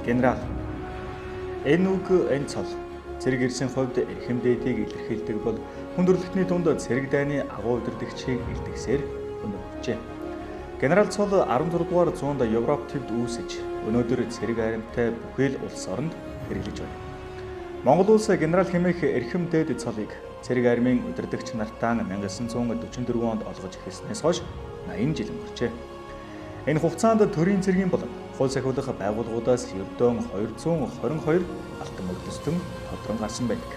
Генерал энэ үг энэ цол цэрэг ирсэн хувьд эрхэм дээдийг илэрхийлдэг бол хүндрэлтний дунд цэрэг дайны агуу удирдагчийг илтгэсээр өнөөгчээ. Генерал цол 16 дугаар зуунд Европ төвд үүсэж өнөөдөр цэрэг аримтай бүхэл улс оронд хэрэглэж байна. Монгол улс генерал хэмээх эрхэм дээд цолыг цэрэг армийн удирдагч нартаа 1944 онд олгож эхэлснээс хойш 80 жил өнгөрчээ. Энэ хугацаанд төрийн цэргийн болон хууль сахиулах байгууллагуудаас ердөө 222 алтан мөрдөстөн тодрон гарсан байдаг.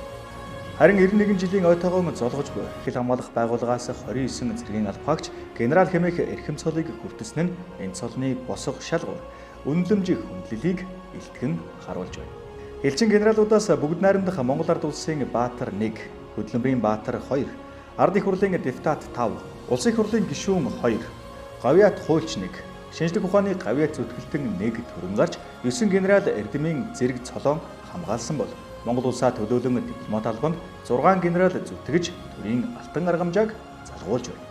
Харин 91 жилийн ойтойгоо золгож буй хил хамгаалах байгууллагаас 29 цэргийн албаагч генерал хэмээх эрхэм цолыг хүртсэн нь энэ цолны босго шалгуур үнэлэмжийн хүндлэлийг илтгэн харуулж байна. Элчин генералуудаас бүгд найрамдах Монгол ард улсын Баатар 1, Хөдөлмөрийн Баатар 2, Ард их хурлын депутат 5, Улсын их хурлын гишүүн 2, Гавьяат хуульч 1, Шинжлэх ухааны Гавьяат зүтгэлтэн 1 төрөн гарч 9 генерал эрдэмийн зэрэг цолоон хамгаалсан бол Монгол улсаа төлөөлөн дипломат албанд 6 генерал зүтгэж төрийн алтан аргамжааг залгуулж байна.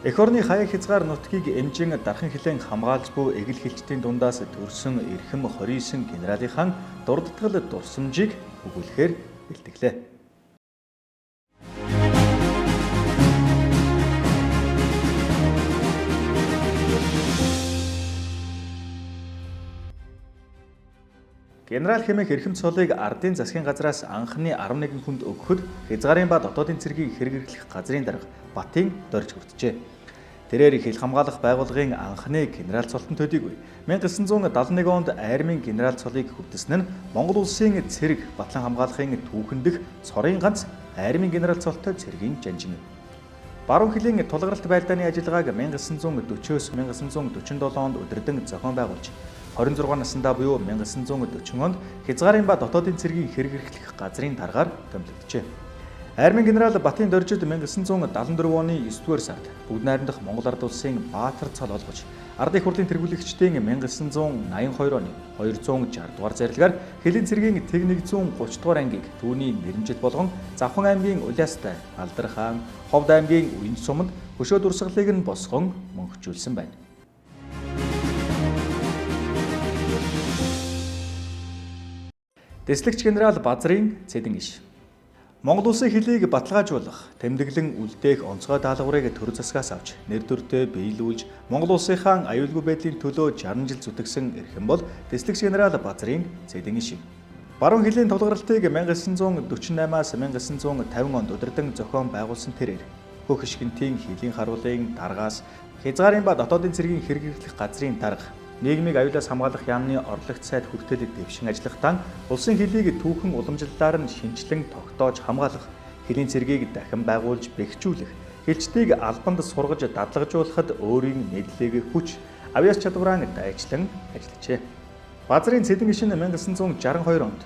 Эх орны хаяг хязгаар нутгийг эмжин дархан хилэн хамгаалж буй эгэл хэлчдийн дундаас төрсөн эрхэм 29 генералынхаа дурдтгал дурсамжийг өгүүлэхээр бэлтгэлээ. Генерал хэмээх эрхэм цолыг ардын засгийн газраас анхны 11 хүнд өгөхөд хязгаарын ба дотоодын цэргийг хэрэглэх газрын дарга Батын дорж хүртжээ. Тэрээр хил хамгаалах байгууллагын анхны генерал цолтон төдийгүй 1971 онд армийн генерал цолыг хүртсэн нь Монгол улсын цэрэг батлан хамгаалахын түүхэн дэх цорын ганц армийн генерал цолтой цэргийн жанжин юм. Баруун хилийн тулгаралт байлдааны ажиллагааг 1940-с 1947 онд удирдан зохион байгуулж 26 наснда буюу 1940 онд хязгаарын ба дотоодын цэргийг хэрэглэх газрын даргаар томилогджээ. Армийн генерал Батын доржид 1974 оны 9-р сард бүгд найрамдах Монгол ард улсын Баатар цол олгож ард их хурлын тэргүүлэгчдийн 1982 оны 260 дугаар зарилгаар хилийн цэргийн тэг 130 дугаар ангийг түүний нэрмжил болгон Завхан аймгийн Улаастай, Алдар хаан, Ховд аймгийн Уянж суманд хөшөө дурсгалыг нь босгон мөнхжүүлсэн байна. Дэслэгч генерал Базрын цэдэн иш. Монгол улсын хилийг баталгаажуулах, тэмдэглэн үлдээх онцгой даалгаврыг төр засгаас авч нэр төртөө биелүүлж Монгол улсынхаа аюулгүй байдлын төлөө 60 жил зүтгэсэн эрхэм бол дэслэгч генерал Базрын цэдэн иш юм. Баруун хилийн тулгарлалтыг 1948-аас 1950 онд удирдан зохион байгуулсан тэрээр хөх ишгэнтийн хилийн харуулын даргаас хязгаарын ба дотоодын цэргийн хэрэглэх газрын дарга нийгмийг аюулаас хамгаалах яамны орлогт сайд хүртэл дэвшин ажиллахдаа улсын хилийг түүхэн уламжлалаар нь шинчлэн тогтоож хамгаалах, хилийн цэргийг дахин байгуулж бэхжүүлэх, хилчдийг албанд сургаж дадлагжуулахад өөрийн мэдлэг хүч, авьяас чадвараа дайчлан ажиллажээ. Базрын цэдэн иш нь 1962 онд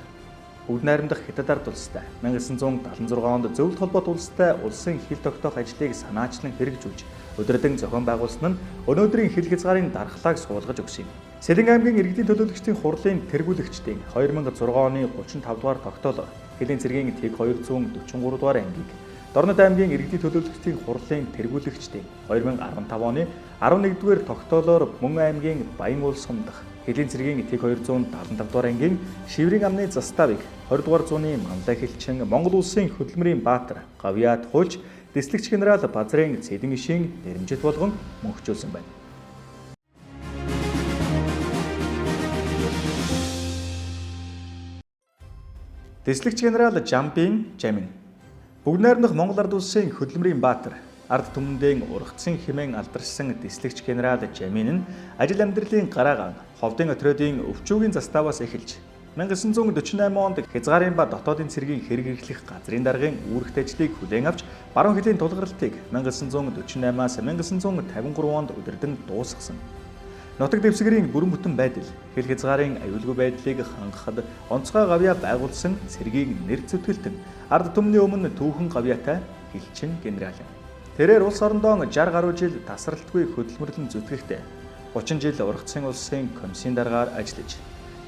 бүгд найрамдах Хятад ард улстай, 1976 онд зөвлөлт холбоот улстай улсын хил тогтоох ажлыг санаачлан хэрэгжүүлж удирдан зохион байгуулсан нь өнөөдрийн хил хязгаарын дархлааг суулгаж өгсөн юм. Сэлэн аймгийн иргэдийн төлөөлөгчдийн хурлын тэргүүлэгчдийн 2006 оны 35 дугаар тогтоолоор хилийн цэргийн тэг 243 дугаар ангийг, Дорнод аймгийн иргэдийн төлөөлөгчдийн хурлын тэргүүлэгчдийн 2015 оны 11-р тогтоолоор Мөн аймгийн Баян улс сум дахь хилийн цэргийн тэг 275 дугаар ангийн Шиврийн амны заставыг 20 дугаар зууны Манлай хэлчин Монгол улсын хөдөлмөрийн Баатар, Гавьяат хуульч дэслэгч генерал Базрын цэдэн ишийн нэрмжил болгон мөнхжүүлсэн байна. Дэслэгч генерал Жамбын Жамин. Бүгд найрамдах Монгол ард улсын хөдөлмөрийн Баатар, ард түмэндээ ургацсан хэмээн алдаршсан дэслэгч генерал Жамин нь ажил амьдралын гараагаан Ховдын отрядын өвчүүгийн заставаас эхэлж 1948 онд хязгаарын ба дотоодын цэргийн хэрэглэх газрын даргын үүрэгт ажлыг хүлээн авч баруун хилийн тулгарлалтыг 1948-аас 1953 онд удирдан дуусгасан. Нутаг дэвсгэрийн бүрэн бүтэн байдал, хил хязгаарын аюулгүй байдлыг хангахад онцгой гавьяа байгуулсан цэргийн нэр зүтгэлтэн ард түмний өмнө түүхэн гавьяатай хилчин генерал. Тэрээр улс орондоо 60 гаруй жил тасралтгүй хөдөлмөрлөн зүтгэхдээ 30 жил ургацын улсын комиссийн даргаар ажиллаж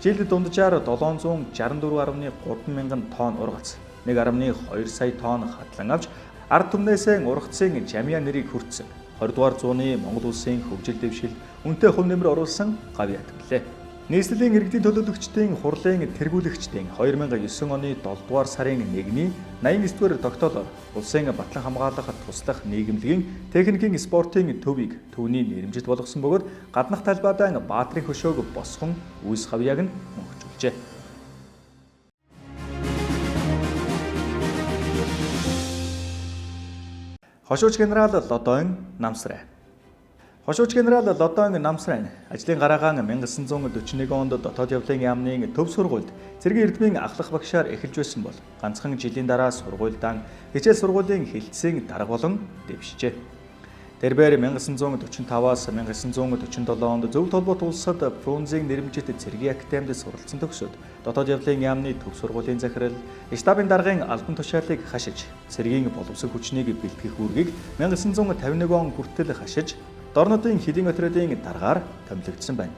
жилд дунджаар 764.3 мянган тонн ургац, 1.2 сая тонн хадлан авч ард түмнээсээ ургацын жамьяа нэрийг хүртсэн 20 дугаар зууны Монгол улсын хөгжил дэвшил үнэтэй хөв нэмэр оруулсан гавьяат гэлээ. Нийслэлийн иргэдийн төлөөлөгчдийн хурлын тэргүүлэгчдийн 2009 оны 7 дугаар сарын 1-ний 89-р тогтоолоор улсын батлан хамгаалах туслах нийгэмлэгийн техникийн спортын төвийг түүний нэрэмжит болгосон бөгөөд гаднах талбайдан баатрын хөшөөг босгон үйс хавьяаг нь мөнхжүүлжээ. Хошууч генерал Лодон Намсрай. Хошууч генерал Лодон Намсрай ажлын гараагаан 1941 онд дотоод явлын яамны төв сургуульд цэргийн эрдмийн ахлах багшаар эхэлж байсан бол ганцхан жилийн дараа сургуульдаа хичээл сургуулийн хилцээний дарга болон дэвшжээ. Тэрээр 1945-аас 1947 онд Зөв толгойд улсад Фрунзeng нэрэмжит цэргийн академид суралцсан төгсөөд дотоод явлын яамны төв сургуулийн захирал, штабын даргын албан тушаалыг хашиж, цэргийн боловсон хүчнийг бэлтгэх үүргийг 1951 он хүртэл хашиж, Дорнодын хэдийн отрядын даргаар томилогдсон байна.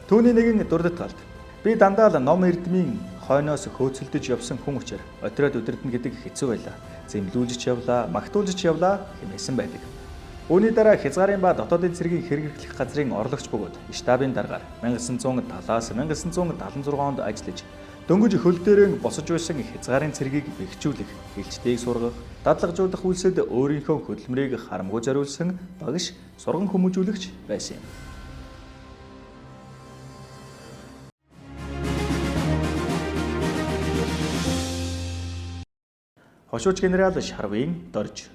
Түүний нэгэн дурдт галд би дандаа л ном эрдмийн хойноос хөөцөлдөж явсан хүн учраас отряд удирдна гэдэг хэцүү байлаа. Зэмлүүлж явлаа, магтуулж явлаа хэмээсэн байдаг. Үүний дараа хязгаарын ба дотоодын цэргийн хэрэглэх газрын орлогч бөгөөд штабын даргаар 1970-аас 1976 онд ажиллаж дөнгөж хөл дээрээ босож байсан хязгаарын цэргийг бэхжүүлэх, хилчдийг сургах, дадлагжуулах үйлсэд өөрийнхөө хөдөлмөрийг харамгүй зориулсан багш, сурган хүмүүжүүлэгч байсан юм. Хошууч генерал Шарвын дорж.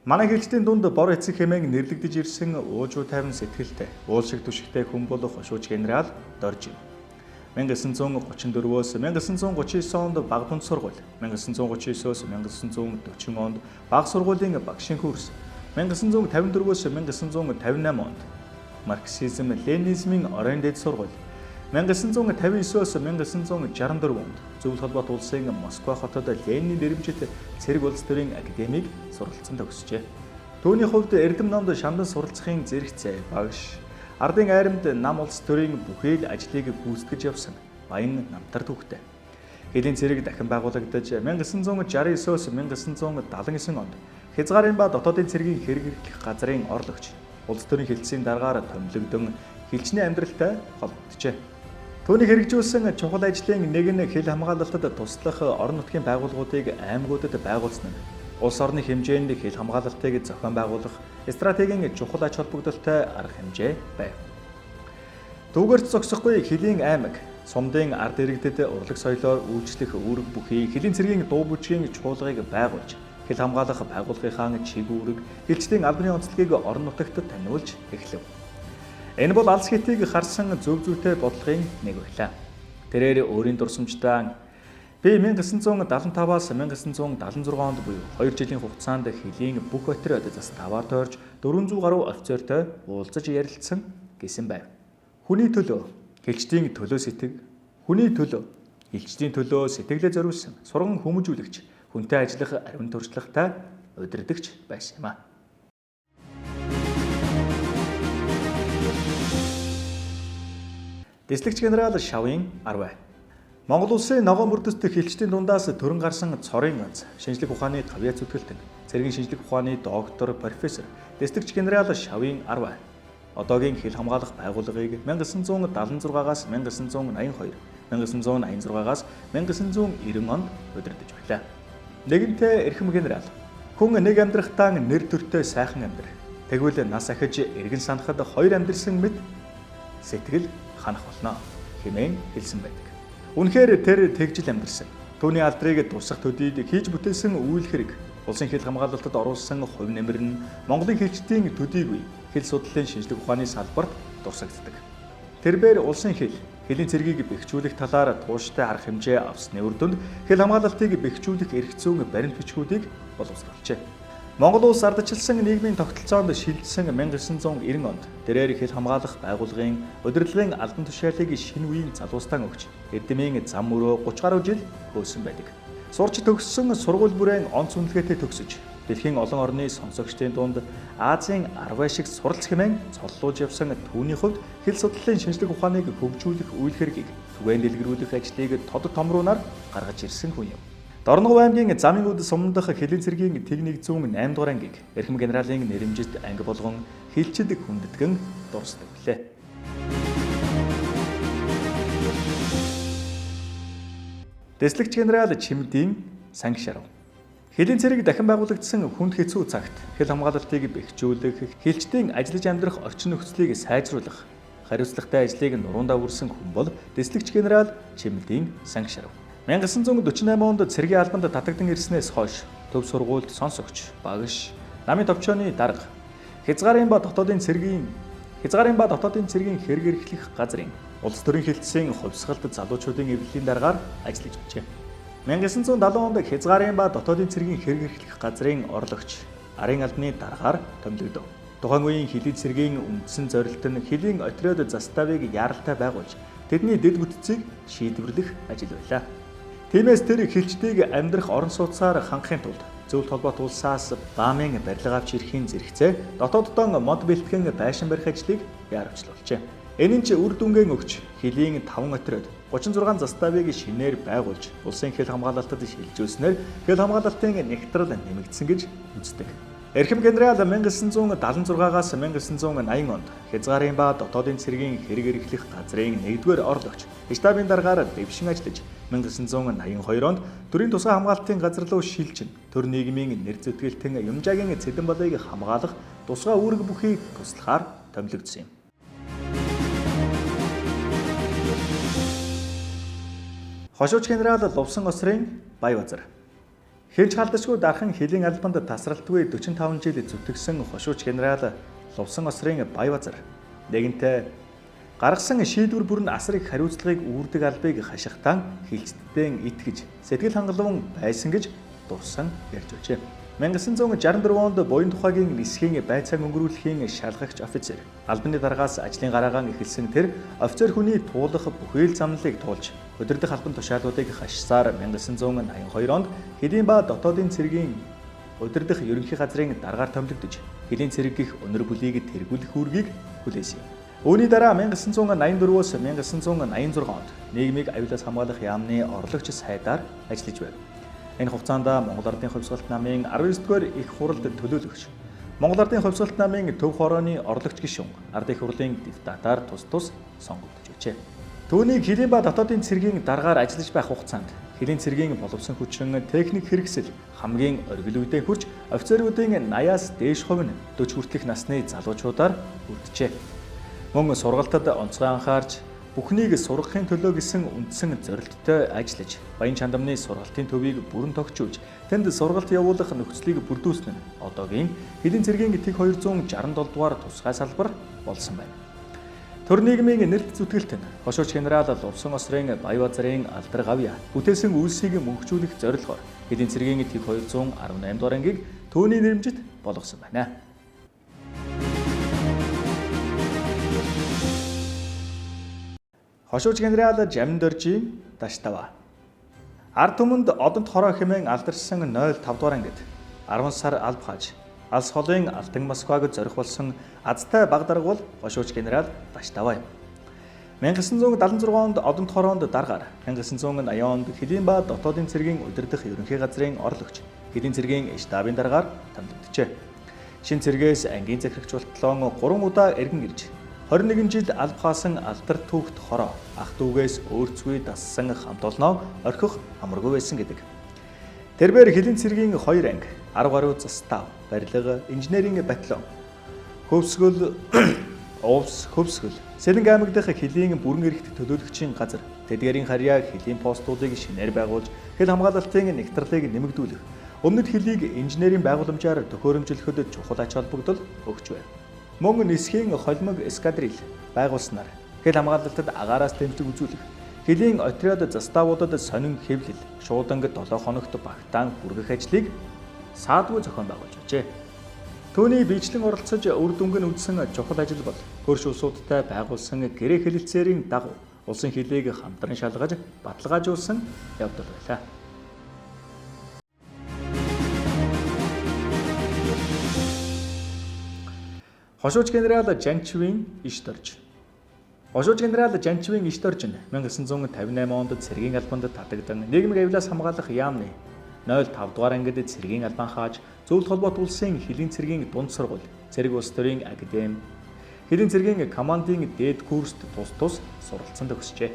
Манай хилчдийн дунд бор эцэг хэмээн нэрлэгдэж ирсэн уужуу тайван сэтгэлтэй, уул шиг түшигтэй хүн бол хошууч генерал дорж юм. 1934-өөс 1939 онд бага дунд сургууль, 1939-өөс 1940 онд бага сургуулийн багшийн курс, 1954-өөс 1958 онд марксизм, ленинизмын оройн дэд сургууль, 1959-өөс 1964 онд Зөв толгойд улсын Москва хотод Ленин нэрэмжит цэрэг улс төрийн академиг суралцсан төгсжээ. Түүний хувьд эрдэм номд шамдан суралцахын зэрэгцээ багш, ардын айрамд нам улс төрийн бүхий л ажлыг гүйцэтгэж явсан баян намтар түүхтэй. Хэлийн цэрэг дахин байгуулагдаж 1969-өөс 1979 онд хязгаарын ба дотоодын цэргийн хэрэглэх газрын орлогч, улс төрийн хилцээний даргаар томилогдсон хилчний амьдралтай холбогджээ. Түүний хэрэгжүүлсэн чухал ажлын нэг нь хил хамгаалалтад туслах орон нутгийн байгууллагуудыг аймагуудад байгуулсан нь улс орны хэмжээнд хил хамгаалалтыг зохион байгуулах стратегийн чухал ач холбогдолтой арга хэмжээ байв. Түүгээрч зогсохгүй хилийн аймаг, сумдын ард иргэдэд урлаг соёлоор үйлчлэх үүрэг бүхий хилийн цэргийн дуу бүжгийн чуулгыг байгуулж, хил хамгаалах байгууллагынхаа чиг үүрэг, хилчдийн албаны онцлогийг орон нутагт таниулж эхлэв. Энэ бол алс хэтийг харсан зөв зүйтэй бодлогын нэг байлаа. Тэрээр өөрийн дурсамжтай би 1975-аас 1976 онд буюу 2 жилийн хугацаанд хилийн бүх отряд заставаар тойрж 400 гаруй офицертой уулзаж ярилцсан гэсэн байв. Хүний төлөө, хилчдийн төлөө сэтгэг, хүний төлөө, хилчдийн төлөө сэтгэлээ зориулсан сурган хүмүүжүүлэгч, хүнтэй ажиллах ариун туршлагатай удирдагч байсан юм а. Дэслэгч генерал Шавын Арвай. Монгол улсын ногоон бүрдэст хилчдийн дундаас төрөн гарсан цорын ганц, шинжлэх ухааны тавьяа зүтгэлтэн, цэргийн шинжлэх ухааны доктор, профессор Дэслэгч генерал Шавын Арвай одоогийн хил хамгаалах байгууллагыг 1976-аас 1982, 1986-аас 1990 онд удирдах байлаа. Нэгэнтээ эрхэм генерал, хүн нэг амьдрахтаа нэр төртэй сайхан амьдрах. Тэгвэл нас ахиж эргэн санахад хоёр амьдрсан мэд сэтгэл ханах болно хэмээн хэлсэн байдаг. Үнэхээр тэр тэгжил амьдэрсэн. Түүний алдрыг дусах төдийд хийж бүтээсэн үйл хэрэг, улсын хил хамгаалалтад оруулсан хувь нэмэр нь Монголын хилчдийн төдийгүй хил судлалын шинжлэх ухааны салбарт дурсагддаг. Тэрээр улсын хилийн цэргийг бэхжүүлэх талаар тууштай арга хэмжээ авсны үр дүнд хил хамгаалалтыг бэхжүүлэх эрх зүйн баримт бичгүүдийг боловсруулжээ. Монгол улс ардчилсан нийгмийн тогтолцоонд шилжсэн 1990 онд тэрээр хил хамгаалах байгууллагын удирдлагын албан тушаалыг шинэ үеийн залуустан өгч эрдэмийн зам мөрөө 30 гаруй жил хөөсөн байдаг. Сурч төгссөн сургууль бүрээн онц үнэлгээтэй төгсөж дэлхийн олон орны сонсогчдын дунд Азийн 10 шиг суралц хэмээн цоллуулж явсан түүний хувьд хил судлалын шинжлэх ухааныг хөгжүүлэх үйл хэргийг түгээн дэлгэрүүлэх ажлыг тод томруунаар гаргаж ирсэн хүн юм. Дорногов аймгийн замын үд сумдах хилийн цэргийн техник 108 дугаар ангийг эрхэм генералын нэрэмжит анги болгон хилчид хүндэтгэн дурсдаг билээ. Дэслэгч генерал Чимдийн санги шарав. Хилийн цэрэг дахин байгуулагдсан хүнд хэцүү цагт хэл хамгаалалтыг бэхжүүлэх, хэлчдийн ажиллаж амьдрах орчин нөхцөлийг сайжруулах, хариуцлагатай ажлыг нуруундаа үрсэн хүн бол дэслэгч генерал Чимдийн санги шарав. 1948 онд цэргийн албанд татагдсан ирснээс хойш төв сургуульд сонсогч, багш, намын товчооны дарга, хязгаарын ба дотоодын цэргийн хэрэг эрхлэх газрын улс төрийн хилцээний хувьсгалт залуучуудын эвлэлийн даргаар ажиллаж байжээ. 1970 онд хязгаарын ба дотоодын цэргийн хэрэг эрхлэх газрын орлогч арын албаны даргаар томилогдов. Тухайн үеийн хилийн цэргийн үндсэн зорилт нь хилийн отряд заставыг яаралтай байгуулж тэдний дэд бүтцийг шийдвэрлэх ажил байлаа. Тиймээс тэр хилчдийг амьдрах орон сууцаар хангахын тулд зөвлөлт холбоот улсаас баамын барилга авч ирэхийн зэрэгцээ дотооддон мод бэлтгэн байшин барих ажлыг яарвчлуулжээ. Энэ нь ч үр дүнгийн өгч хилийн 5 отряд 36 заставыг шинээр байгуулж улсын хэл хамгаалалтад шилжүүлснээр хэл хамгаалалтын нэгтрэл нэмэгдсэн гэж үздэг. Эрхэм генерал 1976-аас 1980 онд хязгаарын ба дотоодын цэргийн хэрэг эрхлэх газрын 1-р орлогч штабын даргаар дэвшин ажиллаж 1982 онд төрийн тусгай хамгаалтын газар руу шилжин төр нийгмийн нэр зүтгэлтэн Юмжаагийн Цэдэн балыг хамгаалах тусгай үүрэг бүхий туслахаар томилогдсон юм. Хошууч генерал Лувсан осрын Баябазар. Хэлж халдашгүй дархан хилийн албанд тасралтгүй 45 жил зүтгэсэн хошууч генерал Лувсан осрын Баябазар нэгэнтээ гаргасан шийдвэр бүр нь асар их хариуцлагыг үүрдэг албыг хашихтан хилчдэн итгэж сэтгэл хангалуун байсан гэж дурсан ярьж байжээ. 1964 онд буян тухайгийн нисхийн байцааг өнгөрүүлэхийн шалгагч офицер албаны даргаас ажлын гараагаан эхэлсэн тэр офицер хүний туулах бүхий л замналыг туулж удирдах албан тушаалуудыг хашсаар 1982 онд хилийн ба дотоодын цэргийн удирдах ерөнхий газрын даргаар томилогдож хилийн цэрэг гих өнөр бүлийг тэргүүлэх үүргийг хүлээсэн юм. Үүний дараа 1984-өөс 1986 онд нийгмийг аюулаас хамгаалах яамны орлогч сайдаар ажиллаж байв. Энэ хугацаанд Монгол Ардын хувьсгалт намын 19-р их хуралд төлөөлөгч, Монгол Ардын хувьсгалт намын төв хорооны орлогч гишүүн, Ардын их хурлын депутатаар тус сонгогдож байжээ. Түүнийг хилийн ба дотоодын цэргийн даргаар ажиллаж байх хугацаанд хилийн цэргийн боловсон хүчин техник хэрэгсэл хамгийн оргил үедээ хүрч офицеруудын 80-аас дээш хувь нь 40 хүртэлх насны залуучуудаар бүрджээ. Мөн сургалтад онцгой анхаарч бүхнийг сургахын төлөө гэсэн үндсэн зорилттой ажиллаж, баян чандамны сургалтын төвийг бүрэн тогтчуулж, тэнд сургалт явуулах нөхцөлийг бүрдүүлсэн нь одоогийн хилийн цэргийн тэг 267 дугаар тусгай салбар болсон байна. Төр нийгмийн нэрт зүтгэлтэн хошууч генерал Лувсан осрын Баябазарын алдар гавья бүтээсэн үйлсийг мөнхжүүлэх зорилгоор хилийн цэргийн тэг 218 дугаар ангийг түүний нэрмжит болгосон байна. Хошууч генерал Жамдоржийн Даштава. Ард түмэнд одонт хороо хэмээн алдарсан 05 дугаар ангид 10 сар алба хааж, алс холын Алтан Москваг зорих болсон азтай баг дарга бол хошууч генерал Даштава юм. 1976 онд одонт хороонд даргаар, 1980 онд хилийн ба дотоодын цэргийн удирдах ерөнхий газрын орлогч, хилийн цэргийн штабын даргаар томилогджээ. Шин цэргээс ангийн захирагч болтлон 3 удаа эргэн ирж 21 жил алба хаасан алдар түүхт хороо ах дүүгээс өөрцгүй дассан хамт олноо орхих амаргүй байсан гэдэг. Тэрбээр хилийн цэргийн 2 анги, 10 гаруй застав, барилга, инженерийн батальон, хөвсгөл, Сэлэнг аймаг дахь хилийн бүрэн эрхт төлөөлөгчийн газар, тэдгээрийн харьяа хилийн постуудыг шинээр байгуулж, хил хамгаалалтын нэгтралыг нэмэгдүүлэх, өмнөд хилийг инженерийн байгууламжаар төхөөрөмжлөхөд чухал ач холбогдол өгч байв. Мөн нисхийн холимог эскадрил байгуулснаар хил хамгаалалтад агаараас дэмжлэг үзүүлэх, хилийн отряд заставуудад сонин хэвлэл, шууданг 7 хоногт багтаан хүргэх ажлыг саадгүй зохион байгуулж байжээ. Түүний биечлэн оролцож үр дүнг нь үзсэн чухал ажил бол хөрш улсуудтай байгуулсан гэрээ хэлэлцээрийн дагуу улсын хилийг хамтран шалгаж баталгаажуулсан явдал байлаа. Хошууч генерал Жанчвийн иш дорж. Хошууч генерал Жанчвийн иш дорж нь 1958 онд цэргийн албанд татагдан нийгмийн аюулаас хамгаалах яамны 05 дугаар ангид цэргийн албан хааж зөвлөлт холбоот улсын хилийн цэргийн дунд сургууль, цэрэг улс төрийн академи, хилийн цэргийн командын дээд курст тус суралцсан төгсжээ.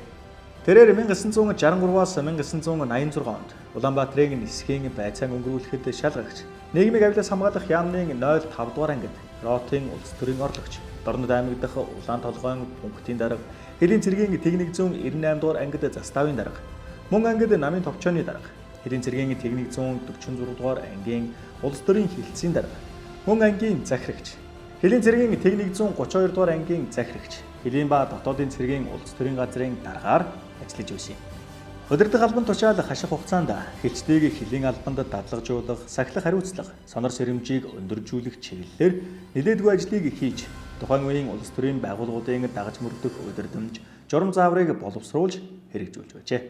Тэрээр 1963-аас 1986 онд Улаанбаатарын нисхийн байцаан өнгөрүүлэхэд шалгагч, нийгмийг авилаас хамгаалах яамны 05 дугаар ангид Ротын улс төрийн орлогч, Дорнод аймаг дахь Улаан толгойн пунктын дарга, Хэлийн цэргийн техник 198 дугаар ангид заставын дарга, мөн ангид намын товчооны дарга, Хэлийн цэргийн техник 146 дугаар ангийн улс төрийн хилцээний дарга, мөн ангийн захирагч, Хэлийн цэргийн техник 132 дугаар ангийн захирагч, Хэлийн ба дотоодын цэргийн улс төрийн газрын даргаар ажиллаж байсан юм. Удирдах албан тушаал хаших хугацаанд хэлцдгийг Хэлийн албанд дадлагжуулах, сахилах хариуцлага, сонор сэрэмжийг өндөржүүлэх чиглэлээр нэлээдгүй ажлыг хийж, тухайн үеийн улс төрийн байгууллагуудын дагаж мөрдөх удирдамж, журам зааврыг боловсруулж хэрэгжүүлж байжээ.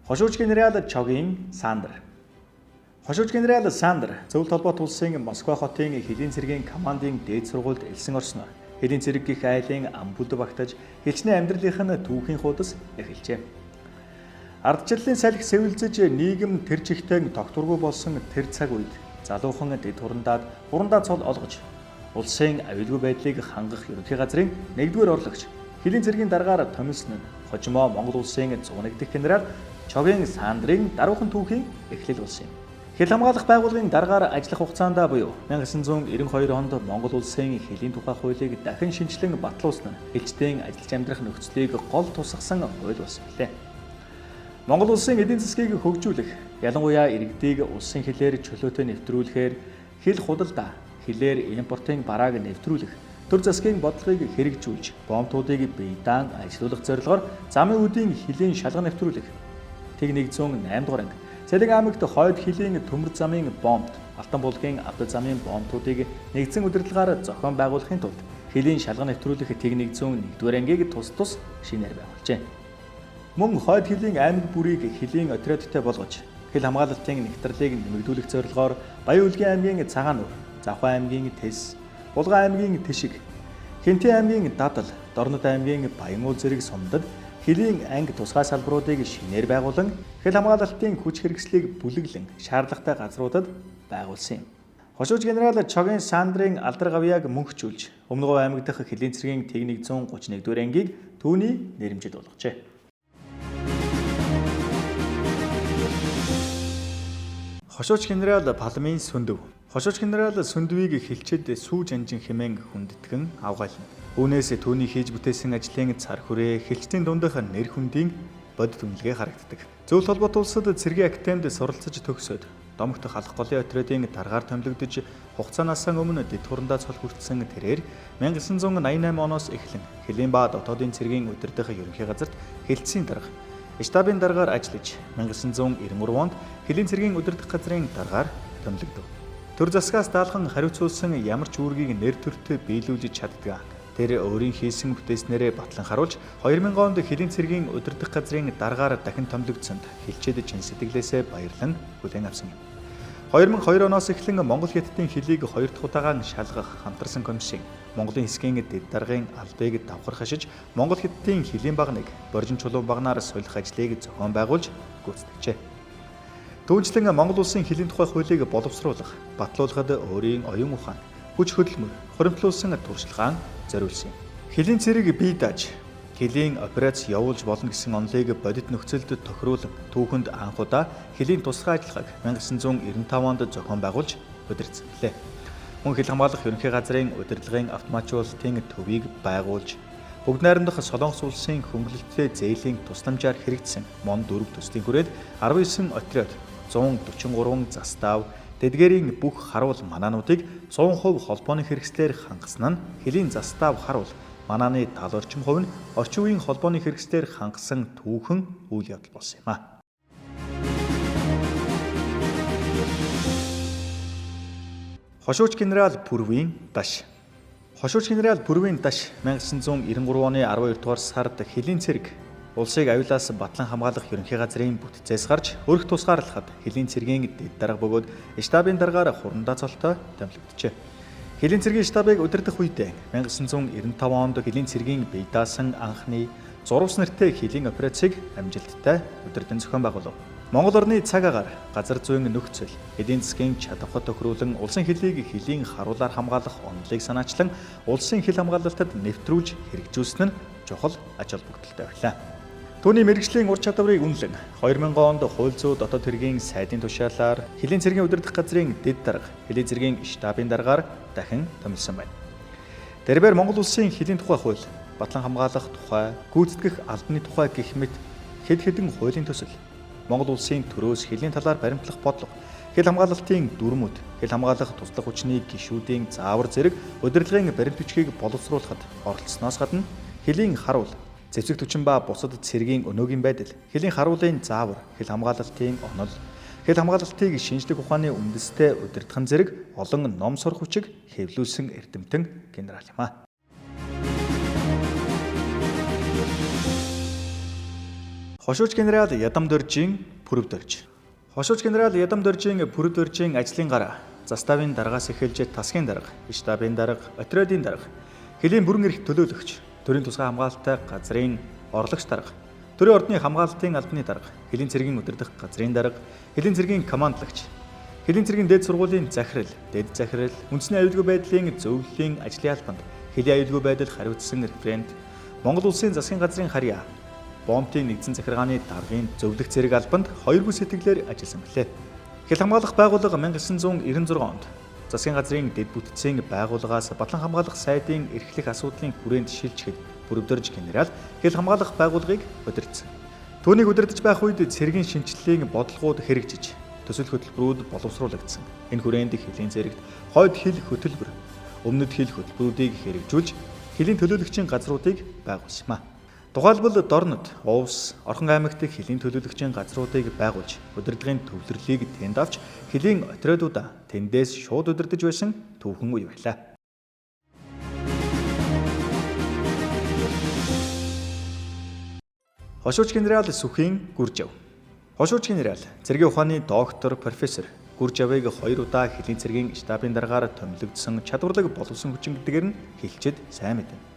Хошууч генерал Чогийн Сандр. Хошууч генерал Сандр зөвлөлт холбоот улсын Москва хотын Хэлийн цэргийн командын дээд сургуульд элсэн орсноор Хэлийн цэрэг гих айлын амбүд багтаж хэлчний амьдралынх нь түүхийн хуудас эхэлжээ. Ардчлалын салхи сэвэлзэж нийгэм тэр чигтэн тогтворгүй болсон тэр цаг үед залуухан дэд хурандаа цол олгож улсын аюулгүй байдлыг хангах ерөнхий газрын 1-р орлогч Хэлийн цэргийн даргаар томилсон нь хожимоо Монгол улсын 101 дахь генерал Чогийн Сандрын даруухан түүхийн эхлэл болсон юм. Хэл хамгаалах байгууллагын даргаар ажиллах хугацаанд буюу 1992 онд Монгол улсын хэлийн тухай хуулийг дахин шинжилэн батлуулсан нь хэлчдийн ажиллаж амьдрах нөхцөлийг гол тусгасан хууль болсон билээ. Монгол улсын эдийн засгийг хөгжүүлэх, ялангуяа иргэдийг улсын хэлээр чөлөөтэй нэвтрүүлэхээр хэл худалдаа, хэлээр импортын барааг нэвтрүүлэх, төр засгийн бодлогыг хэрэгжүүлж, боомтуудыг бие даан ажилуулах зорилгоор замын үдийн хэлийн шалган нэвтрүүлэх, Тэг 108 дугаар анги Цэлэг аймагт хойд хэлийн төмөр замын боомт, Алтан булгийн авто замын боомтуудыг нэгдсэн удирдлагаар зохион байгуулахын тулд хэлийн шалган нэвтрүүлэх Тэг 101 дугаар ангийг тус шинээр байгуулжээ. Мөн хойд хэлийн аймаг бүрийг хэлийн отрядтай болгож, хэл хамгаалалтын нэгтралыг нэмэгдүүлэх зорилгоор Баян Улгийн аймгийн Цагаануур, Завхай аймгийн Тэс, Булган аймгийн Тэшиг, Хинтэн аймгийн Дадал, Дорнод аймгийн Баян уул зэрэг сумдад хэлийн анги тусгай салбаруудыг шинээр байгуулан хэл хамгаалалтын хүч хэрэгслийг бүлэглэн шаардлагатай газруудад байгуулсан юм. Хошууч генерал Чогийн Сандрын алдар гавьяаг мөнхжүүлж, Өмнөговь аймаг дахь Хэлийн цэргийн Тэг 131 дугаар ангийг түүний нэрэмжид болгожээ. Хошууч генерал Палмын Сүндэв. Хошууч генерал Сүндвийг хэлчэд сүүж анжин хэмээн хүндэтгэн авгаална. Үүнээс түүний хийж бүтээсэн ажлын цар хүрээ хэлчдийн дундах нэр хүндийн бодит үнэлгээ харагддаг. Зөвлөлт холбоот улсад цэргийн академид суралцаж төгсөөд домогт халах голын отрядын даргаар томилогдож хугацаанаас өмнө дэд хурандаа цол хүртсэн тэрээр 1988 оноос эхлэн Хэлийн ба дотоодын цэргийн удирдах ерөнхий газарт хэлтсийн дарга, штабын даргаар ажиллаж 1993 онд Хэлийн цэргийн удирдах газрын даргаар томилогдов. Төр засгаас даалхан хариуцуулсан ямар ч үүргийг нэр төртөө биелүүлж чаддаг. Тэр өөрийн хийсэн бүтээснээрээ батлан харуулж 2000 онд Хэлийн цэргийн удирдах газрын даргаар дахин томилогдсонд хэлчээд чин сэтгэлээсээ баярлан хүлээн авсан юм. 2002 оноос эхлэн Монгол Хятадын хэлийг 2 дахь удаагаар шалгах хамтарсан комиссийн Монголын хэсгийн дэд даргын албыг давхар хашиж Монгол Хятадын хэлийн багныг боржин чулуун багнаар солих ажлыг зохион байгуулж гүйцэтгэжээ. Түүнчлэн Монгол улсын хэлийн тухай хуулийг боловсруулах, батлуулахад өөрийн оюун ухаан, хүч хөдөлмөр, хуримтлуулсан туршлагаан зориулсан юм. Хэлийн цэрэг бие дааж, хэлийн операц явуулж болно гэсэн онолыг бодит нөхцөлд тохируулан түүхэнд анх удаа хэлийн тусгай ажиллагааг 1995 онд зохион байгуулж удирдсан билээ. Мөн хэл хамгаалах ерөнхий газрын удирдлагын автоматжуулалтын төвийг байгуулж, бүгд найрамдах Солонгос улсын хөнгөлөлттэй зээлийн тусламжаар хэрэгжсэн МОН 4 төслийн хүрээд 19 отряд, 143 застав, дэдгэрийн бүх харуул манаануудыг 100% холбооны хэрэгслээр хангасан нь хэлийн застав харуул манааны тал орчим хувь нь орчин үеийн холбооны хэрэгслээр хангасан түүхэн үйл явдал болсон юм а. Хошууч генерал Пүрвийн Даш. Хошууч генерал Пүрвийн Даш 1993 оны 12 дугаар сард Хэлийн цэрэг улсыг аюулаас батлан хамгаалах ерөнхий газрын бүтцээс гарч өрх тусгаарлахад Хэлийн цэргийн дэд дарга бөгөөд штабын даргаар хурандаа цолтой томилогджээ. Хэлийн цэргийн штабыг удирдах үедээ 1995 онд Хэлийн цэргийн бие даасан анхны зурвас нэртэй хэлийн операцийг амжилттай удирдан зохион байгуулав. Монгол орны цаг агаар, газар зүйн нөхцөл, эдийн засгийн чадварт тохируулан улсын хөлийг хөлийн харуулаар хамгаалах онолыг санаачлан улсын хил хамгаалалтад нэвтрүүлж хэрэгжүүлсэн нь чухал ач холбогдолтой байлаа. Түүний мэргэжлийн ур чадварыг үнэлэн 2000 онд хууль зүйн дотоод хэргийн сайдын тушаалаар хөлийн цэргийн удирдах газрын дэд дарга, хөлийн цэргийн штабын даргаар дахин томилсон байна. Тэрээр Монгол улсын хөлийн тухай хууль, батлан хамгаалах тухай, гүйцэтгэх албаны тухай гэх мэт хэд хэдэн хуулийн төсөл, Монгол улсын төрөөс хөлийн талаар баримтлах бодлого, хил хамгаалалтын дүрмүүд, хил хамгаалах туслах хүчний гишүүдийн заавар зэрэг удирдлагын баримт бичгийг боловсруулахад оролцсноос гадна хөлийн харуул, зэвсэг түвшин ба бусад цэргийн өнөөгийн байдал, хөлийн харуулын заавар, хил хамгаалалтын онол, хил хамгаалалтыг шинжлэх ухааны үндэстэй удирдах зэрэг олон ном сурах хүчиг хэвлүүлсэн эрдэмтэн генерал юм а. Хошууч генерал Ядам Доржийн Пүрэв Дорж. Хошууч генерал Ядам Доржийн Пүрэв Доржийн ажлын гараа заставын даргаас эхэлж тасгийн дарга, штабын дарга, отрядын дарга, хөлийн бүрэн эрх төлөөлөгч, төрийн тусгай хамгаалалттай газрын орлогч дарга, төрийн ордны хамгаалалтын албаны дарга, хөлийн цэргийн удирдах газрын дарга, хөлийн цэргийн командлагч, хөлийн цэргийн дээд сургуулийн захирал, дэд захирал, үндэсний аюулгүй байдлын зөвлөлийн ажлын албанд хөлийн аюулгүй байдал хариуцсан референт, Монгол улсын засгийн газрын харьяа, Бомтын нэгдсэн захиргааны даргын зөвлөх зэрэг албанд 2 бүс сэтгэлээр ажилласан билээ. Хил хамгаалах байгууллага 1996 онд засгийн газрын дэд бүтцийн байгууллагаас батлан хамгаалах сайдын эрхлэх асуудлын хүрээнд шилжихэд Пүрэв Дорж генерал хил хамгаалах байгууллагыг удирдсан. Түүнийг удирдах байх үед цэргийн шинжилгээний бодлогууд хэрэгжиж, төсөл хөтөлбөрүүд боловсруулагдсан. Энэ хүрээнд хөлийн зэрэгт хойд хил хөтөлбөр, өмнөд хил хөтөлбөрүүдийг хэрэгжүүлж, хөлийн төлөөлөгчийн газруудыг байгуулсан юм а. Тухайлбал Дорнод, Увс, Орхон аймагт хөлийн төлөөлөгчийн газруудыг байгуулж, удирдлагын төвлөрлийг тэнд авч, хөлийн отрядуудаа тэндээс шууд удирдах байсан түүхэн үе байлаа. Хошууч генерал Сүхийн Гүржав. Хошууч генерал цэргийн ухааны доктор, профессор Гүржавыг 2 удаа хөлийн цэргийн штабын даргаар томилогдсон чадварлаг боловсон хүчин гэдгээр нь хэлчихэд сайн мэднэ.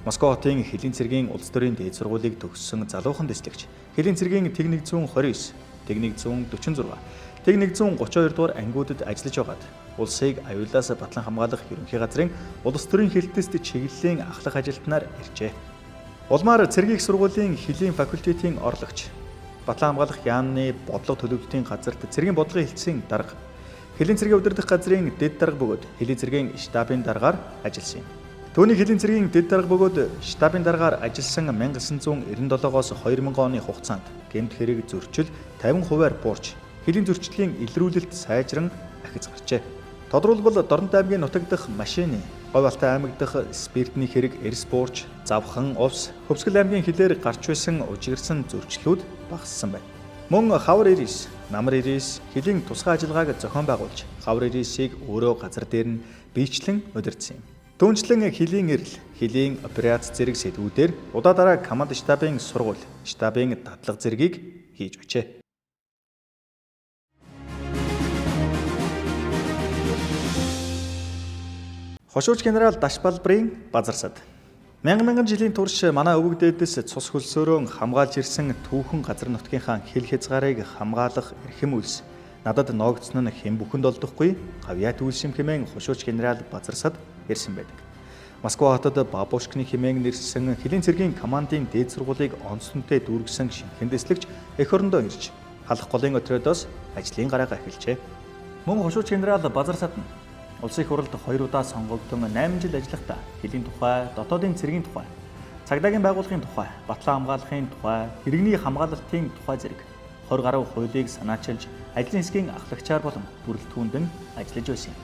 Москва хотын хөлийн цэргийн улс төрийн дээд сургуулийг төгссөн залуухан дэслэгч, хөлийн цэргийн Тэг 129, Тэг 146, Тэг 132 дугаар ангиудад ажиллаж байгаад улсыг аюулаас батлан хамгаалах ерөнхий газрын улс төрийн хэлтэст чиглэлийн ахлах ажилтнаар иржээ. Улмаар цэргийн сургуулийн хөлийн факультетийн орлогч, батлан хамгаалах яамны бодлого төлөвлөлтийн газарт цэргийн бодлогын хэлтсийн дарга, хөлийн цэргийн удирдах газрын дэд дарга бөгөөд хөлийн цэргийн штабын даргаар ажилласан юм. Түүний хөлийн цэргийн дэд дарга бөгөөд штабын даргаар ажилласан 1997-оос 2000 оны хугацаанд гэмт хэрэг зөрчил 50%-аар буурч, хөлийн зөрчлийн илрүүлэлт сайжран ахиц гарчээ. Тодорхойлбол Дорнод аймгийн нутаг дахь машины, Говь Алтай аймаг дахь спиртний хэрэг эрс буурч, Завхан, Увс, Хөвсгөл аймгийн хилээр гарч байсан ужигирсан зөрчлүүд багассан байна. Мөн Хавар 99, Намар 99 хөлийн тусгай ажиллагааг зохион байгуулж, Хавар 99-ийг өөрөө газар дээр нь биечлэн удирдсан юм. Түүнчлэн хөлийн эрэл, хөлийн операц зэрэг сэдвүүдээр удаа дараа команд штабын сургууль, штабын дадлага зэргийг хийж өчээ. Хошууч генерал Даш Балбарын базар сад. Мянган жилийн турш манай өвөг дээдэс цус хөлсөөрөө хамгаалж ирсэн түүхэн газар нутгийнхаа хил хязгаарыг хамгаалах эрхэм үлс надад ноогдсон нь хэн бүхэнд олдохгүй гавьяа түлшим хэмээн хошууч генерал базар сад ирсэн байдаг. Москва хотод Бабушкны хэмээн нэрссэн хөлийн цэргийн командын дээд сургуулийг онцлонтой дүүргэсэн шинхэн дэслэгч эх орондоо ирж халах голын отрядоос ажлын гараагаа эхэлжээ. Мөн хошууч генерал базар сад нь улсын их хурлд 2 удаа сонгогдсон 8 жил ажиллахдаа хөлийн тухай, дотоодын цэргийн тухай, цагдаагийн байгууллагын тухай, батлан хамгаалахын тухай, иргэний хамгаалалтын тухай зэрэг 20 гаруй хуулийг санаачилж, ажлын хэсгийн ахлагчаар болон бүрэлдэхүүнд нь ажиллаж байсан юм.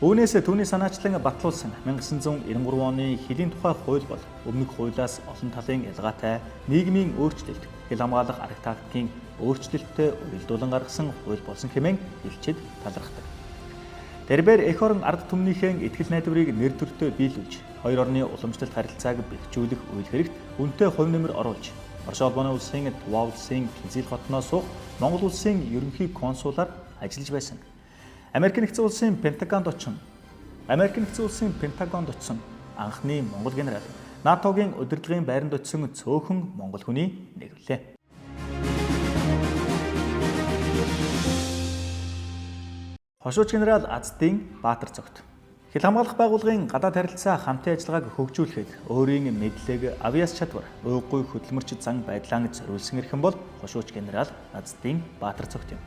Үүнээс түүний санаачлан батлуулсан 1993 оны хөлийн тухай хууль бол өмнөх хуулиас олон талын ялгаатай нийгмийн өөрчлөлт, хил хамгаалах арга тактикийн өөрчлөлтөд уялдуулан гаргасан хууль болсон хэмээн хэлчихэд талархдаг. Тэрээр эх орон ард түмнийхээ ихтгэл найдварыг нэр төртөө биелүүлж, хоёр орны уламжлалт харилцааг бэхжүүлэх үйл хэрэгт үнэтэй хувь нэмэр оруулж, Орос улбаны улсын Тува улсын Кизил хотноос суух Монгол улсын ерөнхий консулаар ажиллаж байсан. Америк нэгдсэн улсын Пентагонд очсон анхны Монгол генерал, НАТОгийн удирдлагын байранд очсон цөөхөн Монгол хүний нэг билээ. Хошууч генерал Аздын Баатар цогт. Хил хамгаалах байгууллагын гадаад харилцаа хамтын ажиллагааг хөгжүүлэхэд өөрийн мэдлэг, авиас чадвар, уйггүй хөдөлмөрч зан байдлаа зориулсан эрхэм бол хошууч генерал Аздын Баатар цогт юм.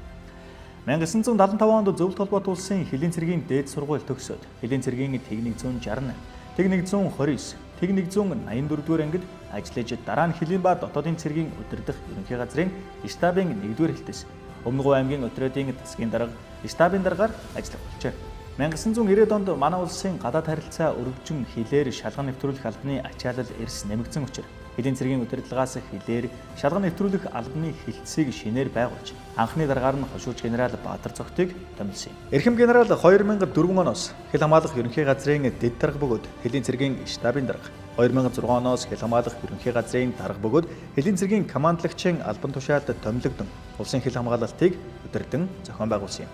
1975 онд Зөвлөлт холбоот улсын Хилийн цэргийн дээд сургууль төгсөөд Хилийн цэргийн Тэг 168, Тэг 129, Тэг 184-р ангид ажиллаж дараа нь Хилийн ба дотоодын цэргийн удирдах ерөнхий газрын штабын 1-р хэлтэс Өмнөгов аймгийн өтрөөдийн засгийн дарга штабын даргаар ажиллах болжээ. 1990-ад онд манай улсын гадаад харилцаа өргөжин хилээр шалган нэвтрүүлэх албаны ачаалал эрс нэмэгдсэн учраас Хилийн цэргийн удирдлагаас хилээр шалган нэвтрүүлэх албаны хилцээг шинээр байгуулж анхны даргаар нь хошууч генерал Баатар цогтыг томилсон юм. Эрхэм генерал 2004 оноос хил хамгаалах ерөнхий газрын дэд дарга бөгөөд Хилийн цэргийн штабын дарга 2006 оноос хил хамгаалах ерөнхий газрын дарга бөгөөд Хилийн цэргийн командлагчийн албан тушаалд томилогдсон улсын хил хамгаалалтыг өдөрдөн зохион байгуулсан юм.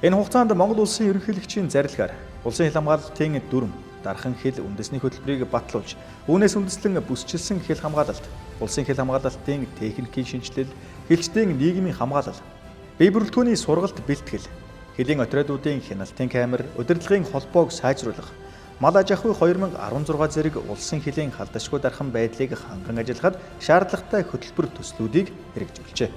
Энэ хугацаанд Монгол улсын ерөнхийлөгчийн зарилгаар улсын хил хамгаалалтын дүрм, дархан хил үндэсний хөтөлбөрийг батлуулж, үүнээс үндэслэн бүсчилсэн хил хамгаалалт, улсын хил хамгаалалтын техникийн шинжилэл, хилчдийн нийгмийн хамгаалал, бие бүрэлдэхүүний сургалт бэлтгэл, хилийн отрядуудын хяналтын камер, удирдлагын холбоог сайжруулах, мал аж ахуй 2016 зэрэг улсын хилийн халдашгүй дархан байдлыг ханган ажиллахад шаардлагатай хөтөлбөр төслүүдийг хэрэгжүүлжээ.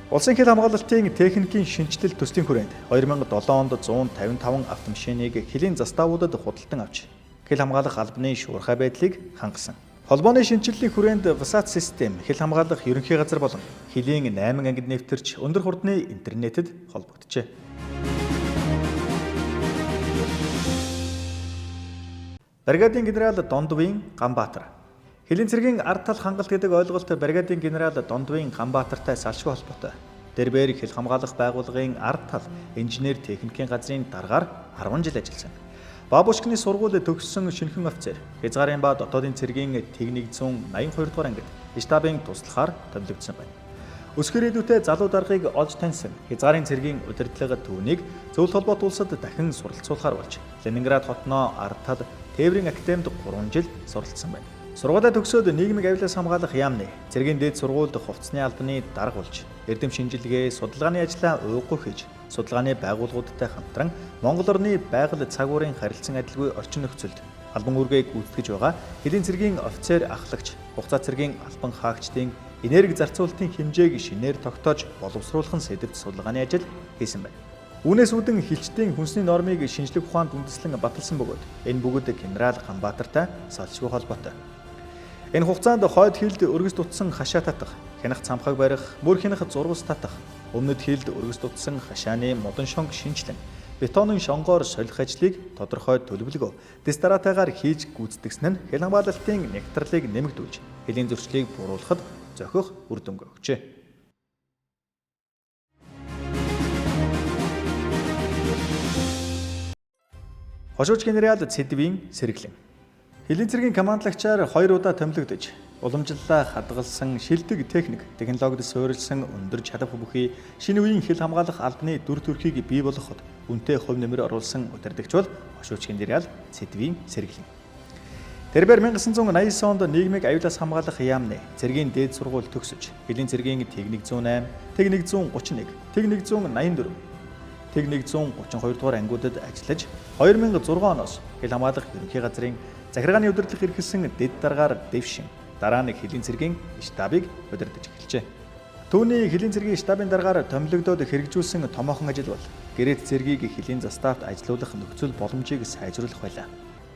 Улсын хил хамгаалалтын техникийн шинжилэл төслийн хүрээнд 2007 онд 155 автомашиныг хилийн заставуудад худалдан авч хил хамгаалах албаны шуурхай байдлыг хангасан. Холбооны шинжиллийн хүрээнд ВСАТ систем, хил хамгаалах ерөнхий газар болон хилийн 8 ангид нэвтэрч өндөр хурдны интернетэд холбогджээ. Бригадын генерал Дондвийн Ганбаатар. Хилийн цэргийн ард тал хангалт гэдэг ойлголт бригадын генерал Дондвийн Ганбаатартай салшгүй холбоотой. Тэрээр хил хамгаалах байгууллагын ард тал инженер техникийн газрын даргаар 10 жил ажилласан. Баабушкины сургууль төгссөн шинхэн офицер, хязгаарын ба дотоодын цэргийн Тэг 182 дугаар ангид штабын туслахаар томилогдсон байна. Өсгөр идүүтэй залуу даргыг олж таньсан хязгаарын цэргийн удирдлага түүнийг Зөвлөлт холбоот улсад дахин суралцуулахар болж Ленинград хотноо ард тал тээврийн академид 3 жил суралцсан байна. Сургуулиа төгсөөд нийгмийн авиалаас хамгаалах яамны цэргийн дээд сургуульд хувцсны албаны дарга болж эрдэм шинжилгээ, судалгааны ажлаа уйггүй хийж судалгааны байгууллагуудтай хамтран Монгол орны байгаль цаг уурын харилцан адилгүй орчин нөхцөлд албан үүргийг гүйцэтгэж байгаа Хилийн цэргийн офицер ахлагч, хугацаа цэргийн албан хаагчдын энерги зарцуулалтын хэмжээг шинээр тогтоож боловсруулах сэдвт судалгааны ажил хийсэн байна. Үүнээс үүдэн хилчдийн хүнсний нормыг шинжлэх ухаанд үндэслэн баталсан бөгөөд энэ бүгд генерал Ганбаатартай салшгүй холбоотой. Энэ хугацаанд хойд хилд өргөс дутсан хашаа татах, хянах цамхаг барих, мөр хянах зурвас татах, өмнөд хилд өргөс дутсан хашааны модон шонг шинчлэн, бетонын шонгоор солих ажлыг тодорхой төлөвлөгөө, дистратаагаар хийж гүйцэтгсэн нь хил хамгаалалтын нягтралыг нэмэгдүүлж, хилийн зөрчлийг бууруулахад зохих үр дүнг өгчээ. Хошууч генерал Цэдвийн сэргэлэн. Хилийн цэргийн командлагчаар 2 удаа томилогдож, уламжлалаа хадгалсан шилдэг техник, технологид суурилсан өндөр чадах бүхий шинэ үеийн хил хамгаалах албаны дүр төрхийг бий болгоход үнэтэй хувь нэмэр оруулсан удирдагч бол хошууч генерал Цэдвийн сэргэлэн. Тэрээр 1989 онд нийгмийг авиалаас хамгаалах яамны цэргийн дээд сургууль төгсөж, Хилийн цэргийн Тэг 108, Тэг 131, Тэг 184, Тэг 132 дугаар ангиудад ажиллаж 2006 оноос хил хамгаалах ерөнхий газрын захиргааны удирдлага эрхэлсэн дэд даргаар дэвшин дараа нь Хилийн цэргийн штабыг удирдах эхэлжээ. Түүний Хилийн цэргийн штабын даргаар томилогдоод хэрэгжүүлсэн томоохон ажил бол гэрээт цэргийг Хилийн заставт ажилуулах нөхцөл боломжийг сайжруулах байлаа.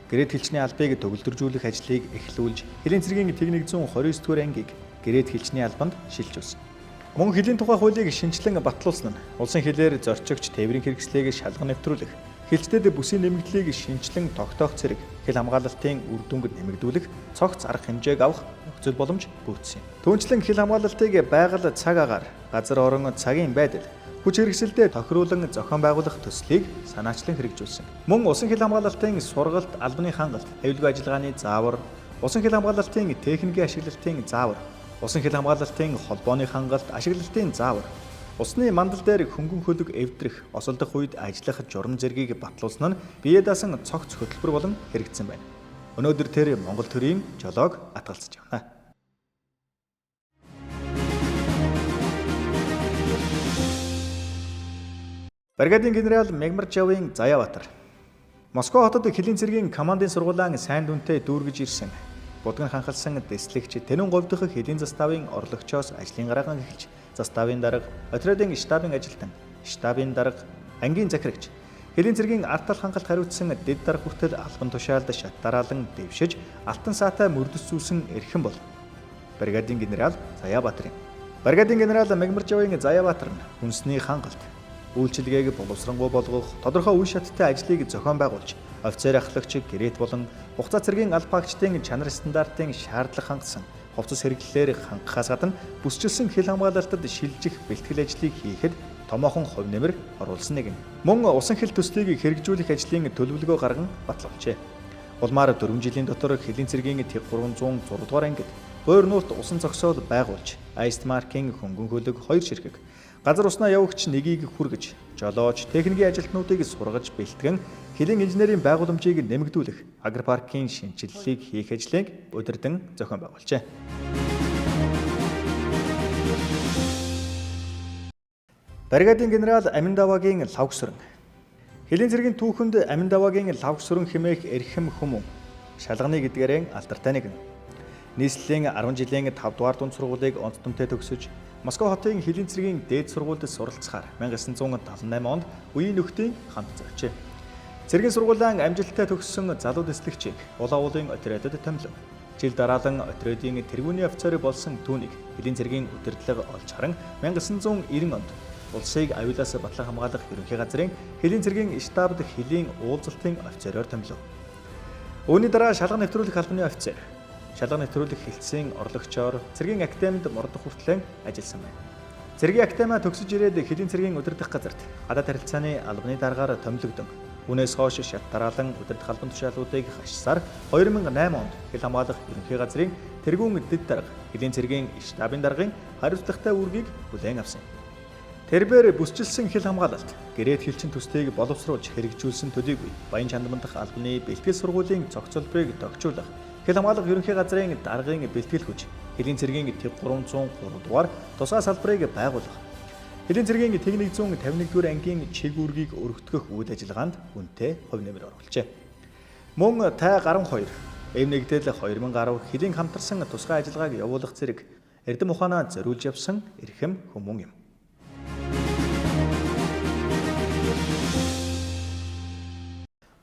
Гэрээт хилчний албыг төгөлдржүүлэх ажлыг эхлүүлж Хилийн цэргийн Тэг 129 дугаар ангийг гэрээт хилчний албанд шилжүүлсэн. Мөн хилийн тухай хуулийг шинжилэн батлуулсан нь улсын хилээр зорчигч тээврийн хэрэгслийг шалган нэвтрүүлэх, хилчдэд бүсийн нэмэгдлийг шинжилэн тогтоох зэрэг хил хамгаалалтын үр дүнг нэмэгдүүлэх цогц арга хэмжээг авах нөхцөл боломж бүрдсэн юм. Түүнчлэн хил хамгаалалтыг байгаль цаг агаар, газар орон цагийн байдал, хүч хэрэгсэлдээ тохируулан зохион байгуулах төслийг санаачлан хэрэгжүүлсэн. Мөн усан хил хамгаалалтын сургалт, албаны хангалт, аюулгүй ажиллагааны заавар, усан хил хамгаалалтын техникийн ашиглалтын заавар, усан хил хамгаалалтын холбооны хангалт, ашиглалтын заавар, усны мандал дээр хөнгөн хөлөг эвдрэх, осолдох үед ажиллах журам зэргийг батлуулсан нь бие даасан цогц хөтөлбөр болон хэрэгжсэн байна. Өнөөдөр тэр Монгол төрийн жолоог атгалзаж байна. Бригадын генерал Мегмаржавын Заяабаатар. Москва хотод Хилийн цэргийн командын сургуулиан сайн дүнтэй дүүргэж ирсэн. Будган ханхалсан дэслэгч Тэнэн говь дахь Хилийн заставын орлогчоос ажлын гараагаан эхэлж, заставын дарга отрядын штабын ажилтан, штабын дарга ангийн захирагч, Хилийн цэргийн ард тал хангалт хариуцсан дэд дарга хүртэл албан тушаалд шат дараалан дэвшиж, алтан саатай мөрдөс зүүсэн эрхэм бол бригадын генерал Заяабаатар юм. Бригадын генерал Мегмаржавын Заяабаатар нь хүнсний хангалт үйлчилгээг боловсронгуй болгох, тодорхой үе шаттай ажлыг зохион байгуулж, офицер ахлагч гэрээт болон хугацаа цэргийн албаагчдын чанар стандартын шаардлага хангасан хувцас хэрэглэлээр хангахаас гадна бүсчилсэн хил хамгаалалтад шилжих бэлтгэл ажлыг хийхэд томоохон хувь нэмэр оруулсан нэг юм. Мөн усан хил төслийг хэрэгжүүлэх ажлын төлөвлөгөө гарган батлуулжээ. Улмаар 4 жилийн дотор Хилийн цэргийн Тэг 306 дугаар ангид Гойр нуурт усан зогсоол байгуулж, Айстмаркийн хөнгөн хөлөг 2 ширхэг, газар уснаа явагч нэгийг хүргэж, жолооч, техникийн ажилтнуудыг сургаж бэлтгэн Хилийн инженерийн байгууламжийг нэмэгдүүлэх агропаркийн шинжилгээг хийх ажлыг удирдан зохион байгуулжээ. Бригадын генерал Аминдавагийн лавгсөрөн. Хилийн цэргийн түүхэнд Аминдавагийн лавгсөрөн хэмээх эрхэм хүмүүн шалганы гэдгээрээ алдартай нэгэн. Нийслэлийн 10 жилийн 5 дугаар дунд сургуулийг онц дүнтэй төгсөж, Москва хотын Хилийн цэргийн дээд сургуульд суралцахаар 1978 онд үеийн нөхдийн хамт зоржээ. Цэргийн сургуулийн амжилттай төгссөн залуу дэслэгчийг улаан уулын отрядад томилов. Жил дараалан отрядын тэргүүний офицер болсон түүнийг Хилийн цэргийн удирдлага олж харан 1990 онд улсыг аюулаас батлан хамгаалах ерөнхий газрын Хилийн цэргийн штабд Хилийн уулзалтын офицероор томилов. Үүний дараа шалган нэвтрүүлэх албаны офицер, шалган нэвтрүүлэх хилцээний орлогчоор цэргийн академид мордох хүртлэн ажилласан байна. Цэргийн академи төгсөж ирээд Хилийн цэргийн удирдах газарт гадаад харилцааны албаны даргаар томилогдсон. Үүнээс хойш шат дараалан удирдах албан тушаалуудыг хашсаар 2008 онд хил хамгаалах ерөнхий газрын тэргүүн дэд дарга Хилийн цэргийн штабын даргын хариуцлагатай үүргийг бүлээн авсан. Тэрбээр бүсчилсэн хил хамгаалалт, гэрээт хилчин төслийг боловсруулж хэрэгжүүлсэн төдийгүй Баян Чандман дахь албаны бэлтгэл сургуулийн цогцлборыг тогтжуулах, хил хамгаалах ерөнхий газрын даргын бэлтгэл хүч, Хилийн цэргийн Тэг 303 дугаар тусгай салбарыг байгуулах, Хилийн цэргийн Тэг 151-р ангийн чиг үүргийг өргөтгөх үйл ажиллагаанд үнэтэй хувь нэмэр оруулжээ. Мөн тай 12 Эвнэгдэл 2010 Хилийн хамтарсан тусгай ажиллагааг явуулах зэрэг Эрдэм ухаанаа зориулж явсан эрхэм хүмүүн юм.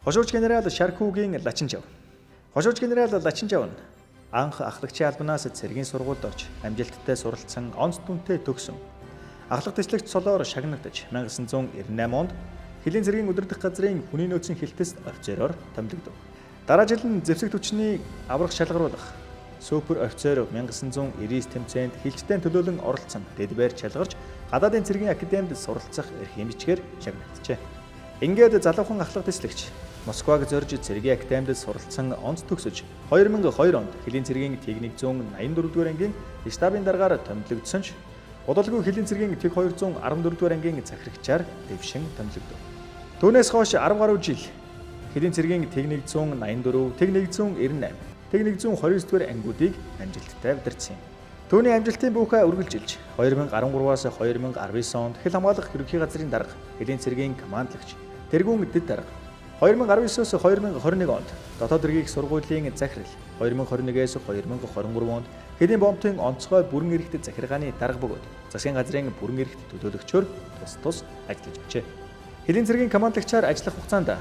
Хошууч генерал Шаркуугийн Лачинжав. Хошууч генерал Лачинжав нь анх ахлагчийн албанаас цэргийн сургуульд орж амжилттай суралцсан онц дүнтэй төгсөн. Ахлах дэслэгч солоор шагнагдаж 1998 онд Хилийн цэргийн удирдах газрын хүний нөөцийн хилтэст офицероор томилогдов. Дараа жил нь зэвсэг түвшний аврах шалгаруулах супер офицер 1999 тэмцээнд хилчтэй төлөөлөн оролцсон дэдбээр шалгарч гадаадын цэргийн академид суралцах эрхийн бичгээр шагнагджээ. Ингээд залуухан ахлах дэслэгч Москваг зорж цэргийн академид суралцсан онц төгсөж 2002 онд Хилийн цэргийн Тэг 184 дугаар ангийн штабын даргаар томилогдсон ч удалгүй Хилийн цэргийн Тэг 214 дугаар ангийн захирагчаар дэвшин томилогдов. Түүнээс хойш 10 гаруй жил Хилийн цэргийн Тэг 184, Тэг 198, Тэг 129 дугаар ангиудыг амжилттай удирдсан юм. Түүний амжилтын бүхэ үргэлжилж 2013-аас 2019 онд хил хамгаалах ерөнхий газрын дарга Хилийн цэргийн командлагч тэргүүн дэд дарга 2019-оос 2021 онд дотоод хэргийг сургуулийн захирал 2021-ээс 2023 онд Хилийн бомбын онцгой бүрэн эрхт захиргааны дарга бөгөөд засгийн газрын бүрэн эрхт төлөөлөгчөөр тус ажиллаж байжээ. Хилийн цэргийн командлагчаар ажиллах хугацаанд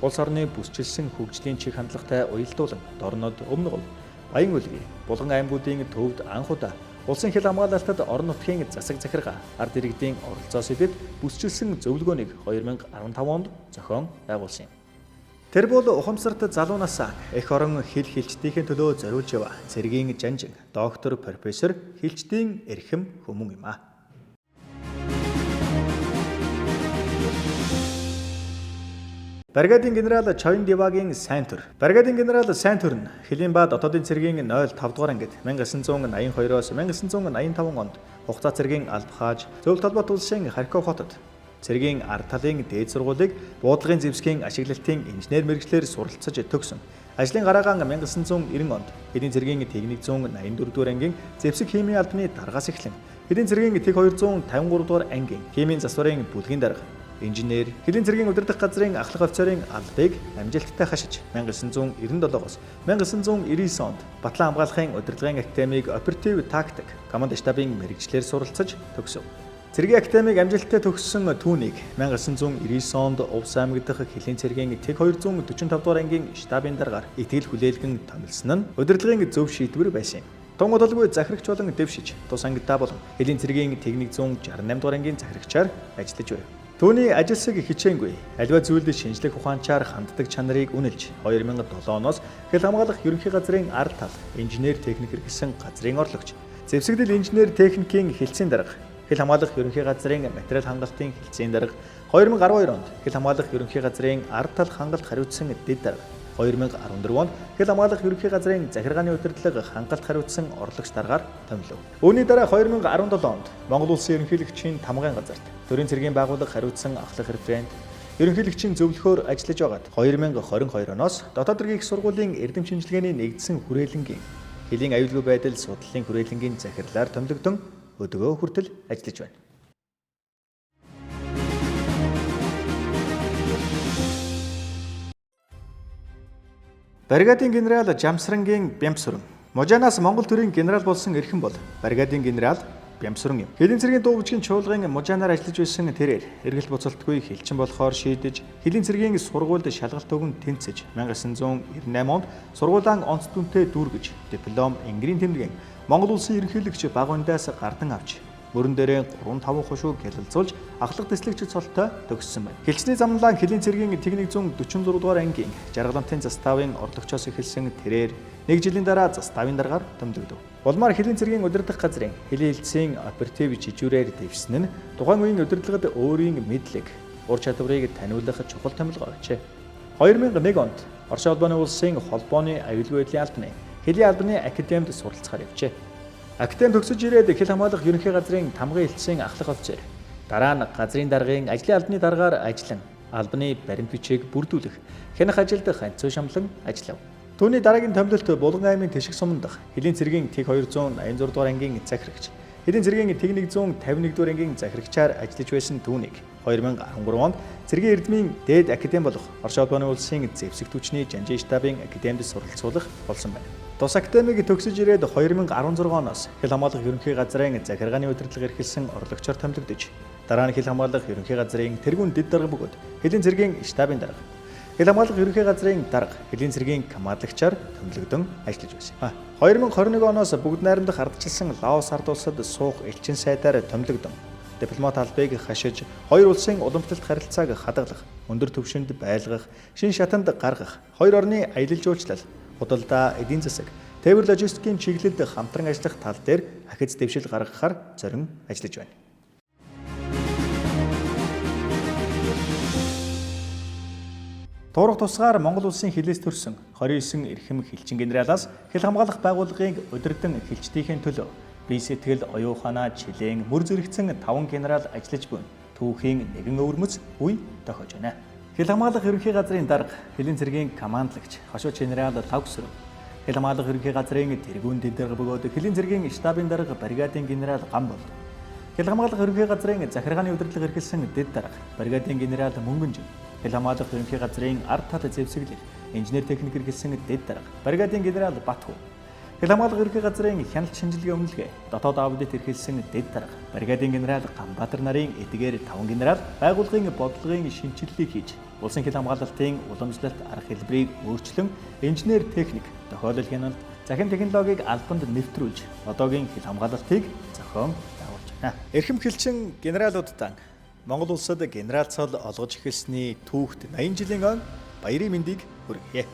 улс орны бүсчилсэн хөгжлийн чиг хандлагатай уялдуулан дорнод өмнө гол Баян үлгий, Булган аймагуудын төвд анх удаа улсын хил хамгаалалтад орон нутгийн засаг захиргаа ард иргэдийн оролцоос идэв бүсчилсэн зөвлөгөөнийг 2015 онд зохион байгуулсан юм. Тэр бол ухамсарт залуунаас эх орон хил хилчдийн төлөө зориулж ява цэргийн жанжин доктор профессор хилчдийн эрхэм хүмүүн юм а. Бригадын генерал Чавин Дивагийн сайн төр. Бригадын генерал сайн төр нь Хилийн ба дотоодын цэргийн 05 дугаар ангид 1982-оос 1985 онд хугацаа цэргийн албахааж зөвлөлт толгойд улсын Харьков хотод цэргийн ард талын дээд сургуулийг буудлагын зэвсгийн ашиглалтын инженер мэргэжлэр суралцаж төгсөн. Ажлын гараагаан 1990 онд Хилийн цэргийн Тэг 184 дугаар ангийн зэвсэг химийн албаны даргаас эхлэн Хилийн цэргийн Тэг 253 дугаар ангийн химийн засварын бүлгийн дарга инженер, хэлийн цэргийн удирдах газрын ахлах офицерын албыг амжилттай хашиж 1997-оос 1999 онд Батлан хамгаалахын удирдлагын академиг оператив тактик команд штабын мэргэжлэр суралцаж төгсөв. Цэргийн академиг амжилттай төгссөн түүнийг 1999 онд Увс аймаг дахь хэлийн цэргийн Тэг 245 дугаар ангийн штабын даргаар итгэл хүлээлгэн томилсон нь удирдлагын зөв шийдвэр байсан юм. Тун удалгүй захирагч болон дэвшиж тус ангидаа болон хэлийн цэргийн техник 168 дугаар ангийн захирагчаар ажиллаж байв. Түүний ажилсаг хичээнгүй аливаа зүйлд шинжлэх ухаанчаар ханддаг чанарыг үнэлж 2007 оноос хэл хамгаалах ерөнхий газрын ард тал инженер техник гэсэн газрын орлогч, зэвсэгдэл инженер техникийн хэлтсийн дарга, хэл хамгаалах ерөнхий газрын материал хангалтын хэлтсийн дарга, 2012 онд хэл хамгаалах ерөнхий газрын ард тал хангалт хариуцсан дэд дарга, 2014 онд хэл хамгаалах ерөнхий газрын захиргааны удирдлага хангалт хариуцсан орлогч даргаар томилов. Үүний дараа 2017 онд Монгол Улсын ерөнхийлөгчийн тамгын газарт төрийн цэргийн байгууллага хариуцсан ахлах референт ерөнхийлөгчийн зөвлөхөөр ажиллаж байгаад 2022 оноос дотоод хэргийн их сургуулийн эрдэм шинжилгээний нэгдсэн хүрээлэнгийн хэлийн аюулгүй байдал судлалын хүрээлэнгийн захирлаар томилогдсон өдгөө хүртэл ажиллаж байна. Бригадын генерал Жамсрангийн Бямсүрэн. Можанаас Монгол төрийн генерал болсон эрхэм бол бригадын генерал Бямсүрэн юм. Хэлийн цэргийн дуугчгийн чуулгын можанаар ажиллаж байсан тэрээр эргэлт буцалтгүй хэлчин болохоор шийдэж хэлийн цэргийн сургуульд шалгалт өгөн тэнцэж 1998 онд сургуулиан онц дүнтэй дүүргэж диплом Ингрийн тэмдгийн Монгол Улсын ерөнхийлөгч Багундаас гардан авч мөрөн дээрээ 3-5 хушууг хялалцуулж ахлах дэслэгч цолтой төгссөн байна. Хэлцний замналан хэлийн цэргийн техник 146 дугаар ангийн жаргалантын заставын орлогчоос эхэлсэн тэрээр 1 жилийн дараа заставын даргаар томилогдов. Улмаар хэлийн цэргийн удирдах газрын хэлийн хэлтсийн оператив жижүүрээр дэвшсэн нь тухайн үеийн удирдлагад өөрийн мэдлэг, ур чадварыг таниулах чухал томилгоо байжээ. 2001 онд Орос улбаны улсын холбооны аюулгүй байдлын албаны хэлийн албаны академид суралцахаар явжээ. Академи төгсөж ирээд хэл хамгаалах ерөнхий газрын тамгын хэлтсийн ахлах офицер. Дараа нь газрын даргын ажлын албаны даргаар ажиллан албаны баримт бичиг бүрдүүлэх хянах ажилд ганцхан шамлан ажиллав. Түүний дараагийн томилолт Булган аймгийн Тэшиг суман дахь хэлийн цэргийн Тэг 286 дугаар ангийн захирагч, хэлийн цэргийн Тэг 151 дугаар ангийн захирагчаар ажиллаж байсан түүнийг 2013 онд цэргийн эрдмийн дээд академи болох Орос улбаны улсын зэвсэг түвшний жанжин штабын академид суралцуулах болсон байна. Тус академиг төгсөж ирээд 2016 оноос хэл хамгаалах ерөнхий газрын захиргааны удирдлага эрхэлсэн орлогчоор томилогдож, дараа нь хэл хамгаалах ерөнхий газрын тэргүүн дэд дарга бөгөөд хэлийн цэргийн штабын дарга, хэл хамгаалах ерөнхий газрын дарга, хэлийн цэргийн командлагчаар томилогдсон ажиллаж байсан. 2021 оноос бүгд найрамдах ардчилсан Лаос ард улсад суух элчин сайдаар томилогдсон. Дипломат албыг хашиж, хоёр улсын уламжлалт харилцааг хадгалах, өндөр түвшинд байлгах, шин шатанд гаргах, хоёр орны аялал жуулчлал, худалдаа, эдийн засаг, тээвэр логистикийн чиглэлд хамтран ажиллах тал дээр ахиц дэвшил гаргахаар зорин ажиллаж байна. Туурах тусгаар Монгол Улсын хилээс төрсөн 29 эрхэм хэлчин генералаас хэл хамгаалах байгууллагыг удирдан хэлчдийнхээ төлөө бие сэтгэл, оюун ухаанаа чилээн мөр зэрэгцэн 5 генерал ажиллаж буй түүхийн нэгэн өвөрмөц үе тохиож байна. Хэл хамгаалах ерөнхий газрын дарга, хэлийн цэргийн командлагч хошууч генерал Лавгсүрэн, хэл хамгаалах ерөнхий газрын тэргүүн дэд дарга бөгөөд хэлийн цэргийн штабын дарга бригадын генерал Гамбол, хэл хамгаалах ерөнхий газрын захиргааны удирдлага эрхэлсэн дэд дарга бригадын генерал Мөнгөнжин, хэл хамгаалах ерөнхий газрын ард тал зэвсэглэл инженер техник эрхэлсэн дэд дарга бригадын генерал Батхүү, хэл хамгаалах ерөнхий газрын хяналт шинжилгээ өмнөлгээ дотоод аудит эрхэлсэн дэд дарга бригадын генерал Гамбатар нарын эдгээр 5 генерал байгууллагын бодлогын шинжилгээг хийж улсын хэл хамгаалалтын уламжлалт арга хэлбэрийг өөрчлөн инженер техник, тохиолдол хяналт, захин технологиг албанд нэвтрүүлж одоогийн хэл хамгаалалтыг зохион байгуулж байна. Эрхэм хэлчин генералуудаа Монгол улсад генерал цол олгож эхэлсний түүхт 80 жилийн он баярын мэндийг хүргье.